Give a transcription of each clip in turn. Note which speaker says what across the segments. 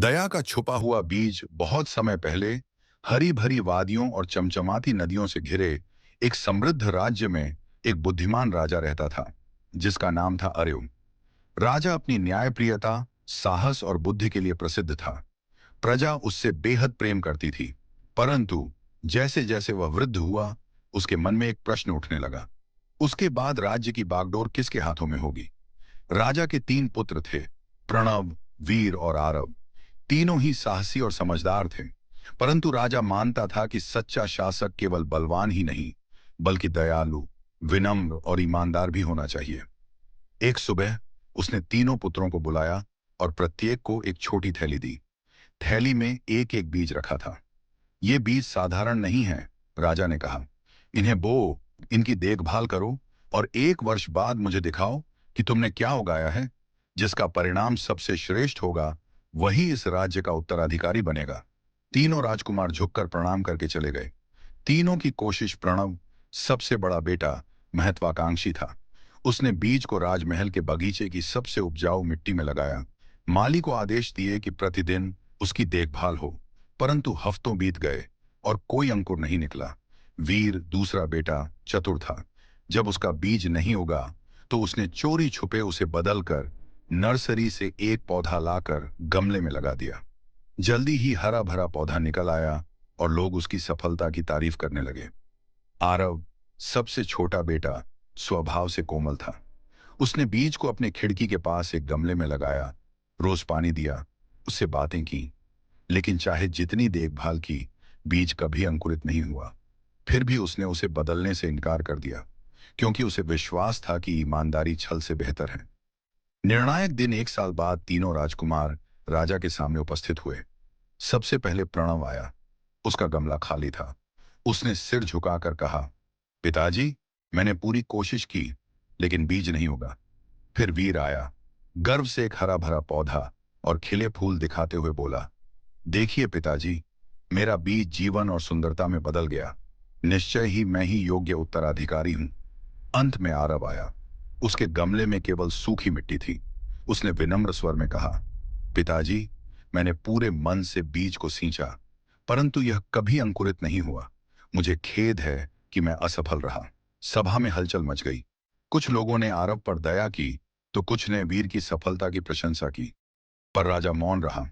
Speaker 1: दया का छुपा हुआ बीज बहुत समय पहले हरी भरी वादियों और चमचमाती नदियों से घिरे एक समृद्ध राज्य में एक बुद्धिमान राजा रहता था, जिसका नाम था अर्यो। राजा अपनी न्यायप्रियता, साहस और बुद्धि के लिए प्रसिद्ध था। प्रजा उससे बेहद प्रेम करती थी। परंतु जैसे जैसे वह वृद्ध हुआ, उसके मन में एक प्रश्न उठने लगा। उसके बाद राज्य की बागडोर किसके हाथों में होगी? राजा के 3 पुत्र थे, प्रणव, वीर और आरव। तीनों ही साहसी और समझदार थे। परंतु राजा मानता था कि सच्चा शासक केवल बलवान ही नहीं, बल्कि दयालु, विनम्र और ईमानदार भी होना चाहिए। एक सुबह उसने तीनों पुत्रों को बुलाया और प्रत्येक को एक छोटी थैली दी। थैली में एक एक बीज रखा था। ये बीज साधारण नहीं है, राजा ने कहा। इन्हें बो, इनकी देखभाल करो और 1 वर्ष बाद मुझे दिखाओ कि तुमने क्या उगाया है। जिसका परिणाम सबसे श्रेष्ठ होगा, वही इस राज्य का उत्तराधिकारी बनेगा। तीनों राजकुमार झुककर प्रणाम करके चले गए। तीनों की कोशिश। प्रणव, सबसे बड़ा बेटा, महत्वाकांक्षी था। उसने बीज को राजमहल के बगीचे की सबसे उपजाऊ मिट्टी में लगाया। माली को आदेश दिए कि प्रतिदिन उसकी देखभाल हो। परंतु हफ्तों बीत गए और कोई अंकुर नहीं निकला। वीर, दूसरा बेटा, चतुर था। जब उसका बीज नहीं उगा, तो उसने चोरी छुपे उसे बदलकर नर्सरी से एक पौधा लाकर गमले में लगा दिया। जल्दी ही हरा भरा पौधा निकल आया और लोग उसकी सफलता की तारीफ करने लगे। आरव, सबसे छोटा बेटा, स्वभाव से कोमल था। उसने बीज को अपने खिड़की के पास एक गमले में लगाया, रोज पानी दिया, उससे बातें की। लेकिन चाहे जितनी देखभाल की, बीज कभी अंकुरित नहीं हुआ। फिर भी उसने उसे बदलने से इनकार कर दिया, क्योंकि उसे विश्वास था कि ईमानदारी छल से बेहतर है। निर्णायक दिन, 1 साल बाद, तीनों राजकुमार राजा के सामने उपस्थित हुए। सबसे पहले प्रणव आया। उसका गमला खाली था। उसने सिर झुकाकर कहा, पिताजी, मैंने पूरी कोशिश की, लेकिन बीज नहीं उगा। फिर वीर आया, गर्व से एक हरा भरा पौधा और खिले फूल दिखाते हुए बोला, देखिए पिताजी, मेरा बीज जीवन और सुंदरता में बदल गया। निश्चय ही मैं ही योग्य उत्तराधिकारी हूं। अंत में आरव आया। उसके गमले में केवल सूखी मिट्टी थी। उसने विनम्र स्वर में कहा, पिताजी, मैंने पूरे मन से बीज को सींचा, परंतु यह कभी अंकुरित नहीं हुआ। मुझे खेद है कि मैं असफल रहा। सभा में हलचल मच गई। कुछ लोगों ने आरव पर दया की, तो कुछ ने वीर की सफलता की प्रशंसा की। पर राजा मौन रहा।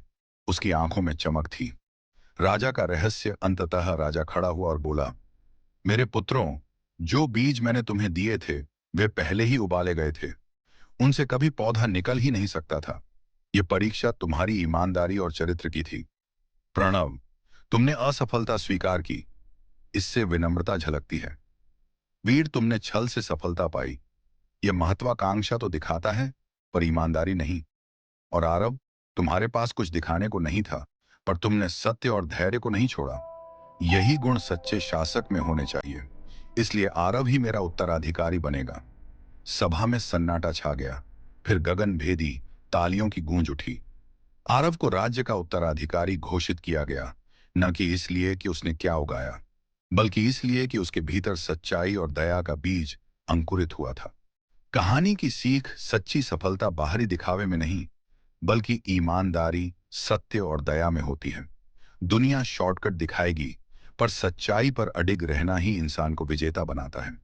Speaker 1: उसकी आंखों में चमक थी। राजा का रहस्य। अंततः राजा खड़ा हुआ और बोला, मेरे पुत्रों, जो बीज मैंने तुम्हें दिए थे, वे पहले ही उबाले गए थे। उनसे कभी पौधा निकल ही नहीं सकता था। ये परीक्षा तुम्हारी ईमानदारी और चरित्र की थी। प्रणव, तुमने असफलता स्वीकार की, इससे विनम्रता झलकती है। वीर, तुमने छल से सफलता पाई, यह महत्वाकांक्षा तो दिखाता है, पर ईमानदारी नहीं। और आरव, तुम्हारे पास कुछ दिखाने को नहीं था, पर तुमने सत्य और धैर्य को नहीं छोड़ा। यही गुण सच्चे शासक में होने चाहिए। इसलिए आरव ही मेरा उत्तराधिकारी बनेगा। सभा में सन्नाटा छा गया। फिर गगन भेदी तालियों की गूंज उठी। आरव को राज्य का उत्तराधिकारी घोषित किया गया, न कि इसलिए कि उसने क्या उगाया, बल्कि इसलिए कि उसके भीतर सच्चाई और दया का बीज अंकुरित हुआ था। कहानी की सीख, सच्ची सफलता बाहरी दिखावे में नहीं, बल्कि ईमानदारी, सत्य और दया में होती है। दुनिया शॉर्टकट दिखाएगी, पर सच्चाई पर अडिग रहना ही इंसान को विजेता बनाता है।